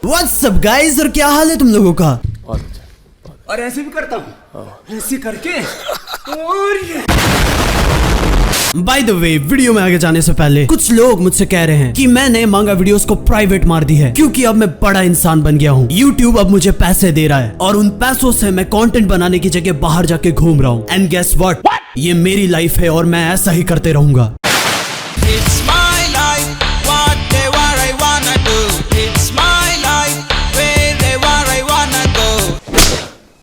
What's up guys, और क्या हाल है तुम लोगों का? और ऐसे भी करता हूँ, ऐसे करके और ये। बाय द वे, वीडियो में आगे जाने से पहले कुछ लोग मुझसे कह रहे हैं कि मैंने मांगा वीडियोस को प्राइवेट मार दी है क्योंकि अब मैं बड़ा इंसान बन गया हूँ। YouTube अब मुझे पैसे दे रहा है और उन पैसों से मैं कंटेंट बनाने की जगह बाहर जाके घूम रहा हूँ। एंड गेस व्हाट, ये मेरी लाइफ है और मैं ऐसा ही करते रहूंगा। It's my life, whatever I wanna do. It's my life, wherever I wanna go.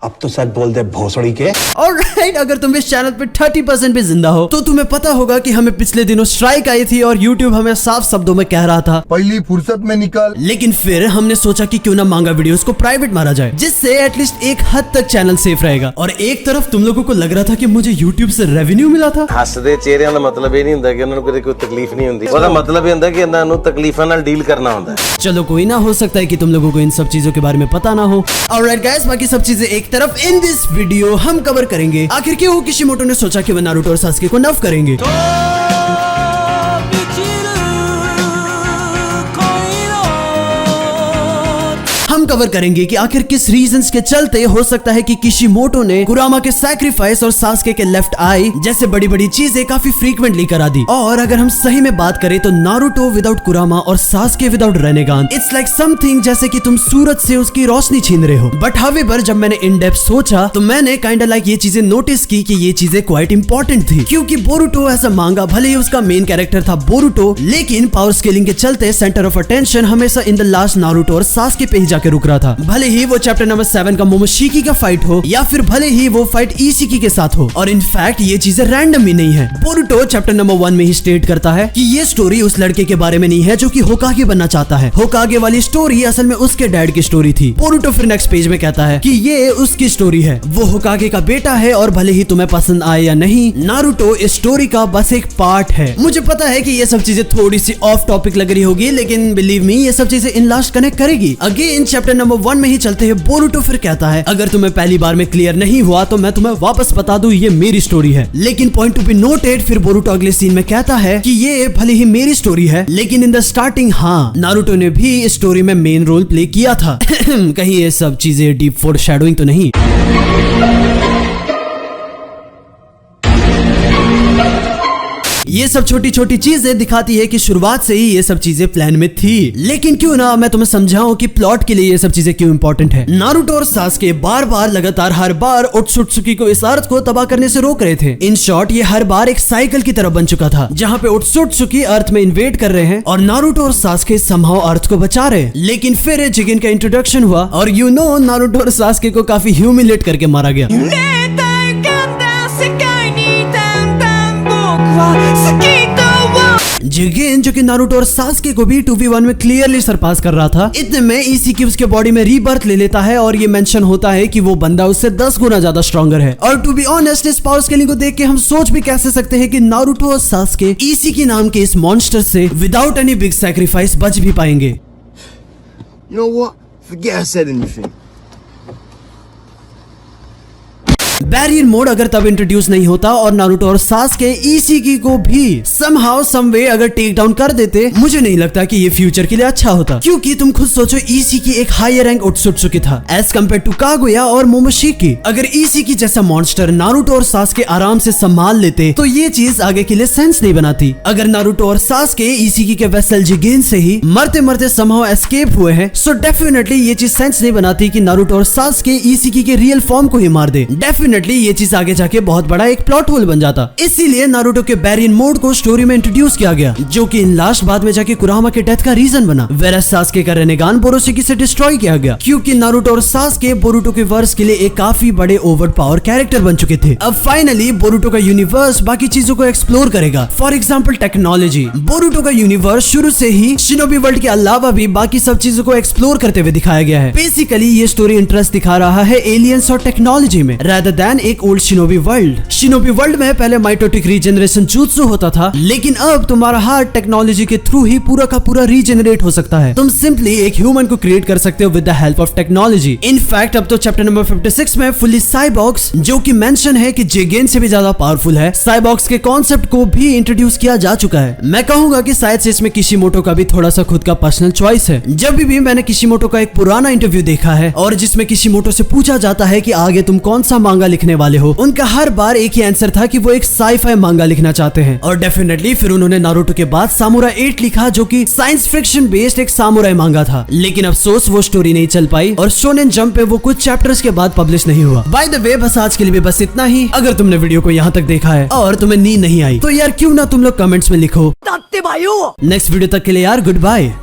अब तो सच बोल दे भोसड़ी के। ऑलराइट, अगर तुम इस चैनल पे 30% भी जिंदा हो तो तुम्हें पता होगा कि हमें पिछले दिनों स्ट्राइक आई थी और YouTube हमें साफ शब्दों में कह रहा था पहली फुर्सत में निकल। लेकिन फिर हमने सोचा कि क्यों ना मांगा वीडियोस को प्राइवेट मारा जाए, जिससे एटलीस्ट एक हद तक चैनल सेफ रहेगा। और एक तरफ तुम लोगों को लग रहा था कि मुझे YouTube से रेवेन्यू मिला था। ਹੱਸਦੇ ਚਿਹਰਿਆਂ ਦਾ ਮਤਲਬ ਇਹ ਨਹੀਂ ਹੁੰਦਾ ਕਿ ਉਹਨਾਂ ਨੂੰ ਕਦੇ ਕੋਈ ਤਕਲੀਫ ਨਹੀਂ ਹੁੰਦੀ। ਉਹਦਾ ਮਤਲਬ ਇਹ ਹੁੰਦਾ ਕਿ ਇਹਨਾਂ ਨੂੰ ਤਕਲੀਫਾਂ ਨਾਲ ਡੀਲ ਕਰਨਾ ਹੁੰਦਾ ਹੈ। चलो कोई ना, हो सकता है कि तुम लोगों को इन सब चीजों के बारे में पता ना हो। ऑलराइट गाइस, बाकी सब चीजें एक तरफ, इन दिस वीडियो हम कवर करेंगे आखिर क्यों किशिमोटो ने सोचा कि वो नारुतो और सास्के को नफ करेंगे। हम कवर करेंगे कि आखिर किस रीजंस के चलते हो सकता है कि किशिमोटो ने कुरामा के सैक्रिफाइस और सास्के के लेफ्ट आई जैसे बड़ी बड़ी चीजें काफी फ्रीक्वेंटली करा दी। और अगर हम सही में बात करें तो नारुतो विदाउट कुरामा और Sasuke without Rinnegan, it's like something जैसे कि तुम सूरज से उसकी रोशनी छीन रहे हो। बट हावेवर जब मैंने इन डेप्थ सोचा तो मैंने काइंड लाइक ये चीजें नोटिस की कि ये चीजें क्वाइट इंपॉर्टेंट थी, क्योंकि बोरुटो ऐसा मांगा भले ही उसका मेन कैरेक्टर था बोरुटो, लेकिन पावर स्केलिंग के चलते सेंटर ऑफ अटेंशन हमेशा इन द लास्ट नारुतो और सास्के पे ही जाके रुक रहा था। भले ही वो चैप्टर नंबर 7 का मोमोशिकी का फाइट हो या फिर भले ही वो फाइट इशिकी के साथ हो। और इनफैक्ट ये चीजें रैंडम ही नहीं है। बोरुटो चैप्टर नंबर 1 में ही स्टेट करता है कि ये स्टोरी उस लड़के के बारे में नहीं है जो कि होकागे बनना चाहता है। होकागे वाली स्टोरी असल में उसके डैड की स्टोरी थी। बोरुटो फिर नेक्स्ट पेज में कहता है कि ये उसकी स्टोरी है, वो होकागे का बेटा है और भले ही तुम्हें पसंद आए या नहीं, नारुतो इस स्टोरी का बस एक पार्ट है। मुझे पता है कि ये सब चीजें थोड़ी सी ऑफ टॉपिक लग रही होगी, लेकिन बिलीव मी ये सब चीजें इन लास्ट कनेक्ट करेगी। अगेन चैप्टर नंबर 1 में ही चलते हैं। बोरुटो फिर कहता है अगर तुम्हें पहली बार में क्लियर नहीं हुआ तो मैं तुम्हें वापस बता दूं, ये मेरी स्टोरी है। लेकिन पॉइंट टू बी नोटेड, फिर बोरुटो अगले सीन में कहता है कि ये भले ही मेरी स्टोरी है लेकिन इन द स्टार्टिंग हाँ, नारुतो ने भी इस स्टोरी में मेन रोल प्ले किया था। कहीं ये सब चीजें डीप फोरशैडोइंग तो नहीं? ये सब छोटी छोटी चीजें दिखाती है कि शुरुआत से ही ये सब चीजें प्लान में थी। लेकिन क्यों ना मैं तुम्हें समझाऊं कि प्लॉट के लिए ये सब चीजें क्यों इंपॉर्टेंट है। नारुतो और सास्के बार बार लगातार हर बार ओत्सुत्सुकी को इस अर्थ को तबाह करने से रोक रहे थे। इन शॉर्ट ये हर बार एक साइकिल की तरह बन चुका था, जहाँ पे ओत्सुत्सुकी अर्थ में इन्वेड कर रहे हैं और नारुतो और सास्के समहाउ अर्थ को बचा रहे हैं। लेकिन फिर जिगिन का इंट्रोडक्शन हुआ और यू नो नारुतो और सास्के को काफी ह्यूमिलेट करके मारा गया। जिगिन जो कि नारुतो और सास्के को भी 2v1 में क्लियरली सरपास कर रहा था, इतने में इशिकी उसके बॉडी में रीबर्थ ले लेता है और ये मेंशन होता है कि वो बंदा उससे 10 गुना ज्यादा स्ट्रॉन्गर है। और टू बी ऑनेस्ट, इस पावर स्केलिंग को देख के हम सोच भी कैसे सकते हैं कि नारुतो और सास्के इशिकी नाम के इस मॉन्स्टर से विदाउट एनी बिग सैक्रिफाइस बच भी पाएंगे। You know what? Forget I said anything. Barrier mode अगर तब इंट्रोड्यूस नहीं होता और नारुतो और सास्के इशिकी को भी समहाउ समवे अगर टेक डाउन कर देते, मुझे नहीं लगता कि ये फ्यूचर के लिए अच्छा होता। क्योंकि तुम खुद सोचो, इशिकी एक हायर रैंक ओत्सुत्सुकी था एज कम्पेयर टू कागुया और मोमोशिकी। अगर इशिकी जैसा मॉन्स्टर नारुतो और सास्के आराम से संभाल लेते तो ये चीज आगे के लिए सेंस नहीं बनाती। अगर नारुतो और सास्के इशिकी के वेसल जिगिन से ही मरते मरते समहाउ एस्केप हुए हैं, सो डेफिनेटली ये चीज सेंस नहीं बनाती कि नारुतो और सास्के इशिकी के रियल फॉर्म को ही मार दे। डेफिनेटली ये चीज आगे जाके बहुत बड़ा एक प्लॉट होल बन जाता। इसीलिए नारुतो के बैरियर मोड को स्टोरी में इंट्रोड्यूस किया गया, जो कि इन लास्ट बाद में जाके कुरामा के डेथ का रीजन बना। वेरस सास्के का रेनेगान बोरोशिकी से डिस्ट्रॉय किया गया, क्योंकि नारुतो और सास्के बोरुटो के वर्स के लिए एक काफी बड़े ओवर पावर कैरेक्टर बन चुके थे। अब फाइनली बोरुटो का यूनिवर्स बाकी चीजों को एक्सप्लोर करेगा। For example technology. बोरुटो का यूनिवर्स शुरू से ही शिनोबी वर्ल्ड के अलावा भी बाकी सब चीजों को एक्सप्लोर करते हुए दिखाया गया है। बेसिकली ये स्टोरी इंटरेस्ट दिखा रहा है एलियंस और टेक्नोलॉजी में, रादर दैन बिगैन एक old shinobi world. Shinobi world में पहले माइटोटिक रीजनरेशन जुत्सु होता था, लेकिन अब तुम्हारा हार्ट टेक्नोलॉजी के थ्रू ही पूरा का पूरा रीजनरेट हो सकता है। तुम सिंपली एक ह्यूमन को क्रिएट कर सकते हो with the help of technology. In fact अब तो चैप्टर नंबर 56 में फुल्ली साइबॉक्स, जो कि मेंशन है कि जेगेन से भी ज्यादा पावरफुल है, साइबॉक्स के कॉन्सेप्ट को भी इंट्रोड्यूस किया जा चुका है। मैं कहूंगा कि शायद से इसमें किशिमोटो का भी थोड़ा सा खुद का पर्सनल चॉइस है। जब भी मैंने किशिमोटो का एक पुराना इंटरव्यू देखा है और जिसमें किशिमोटो से पूछा जाता है कि आगे तुम कौन सा मांगा लिखने वाले हो, उनका हर बार एक ही आंसर था कि वो एक साई-फाई मांगा लिखना चाहते हैं। और डेफिनेटली फिर उन्होंने नारुतो के बाद सामुराई 8 लिखा, जो कि साइंस फिक्शन बेस्ड एक सामुराई मांगा था। लेकिन अफसोस वो स्टोरी नहीं चल पाई और शोनेन जंप पे वो कुछ चैप्टर्स के बाद पब्लिश नहीं हुआ। बाय द वे, बस आज के लिए भी बस इतना ही। अगर तुमने वीडियो को यहाँ तक देखा है और तुम्हें नींद नहीं आई तो यार क्यों ना तुम लोग कमेंट्स में लिखो। नेक्स्ट वीडियो तक के लिए यार गुड बाय।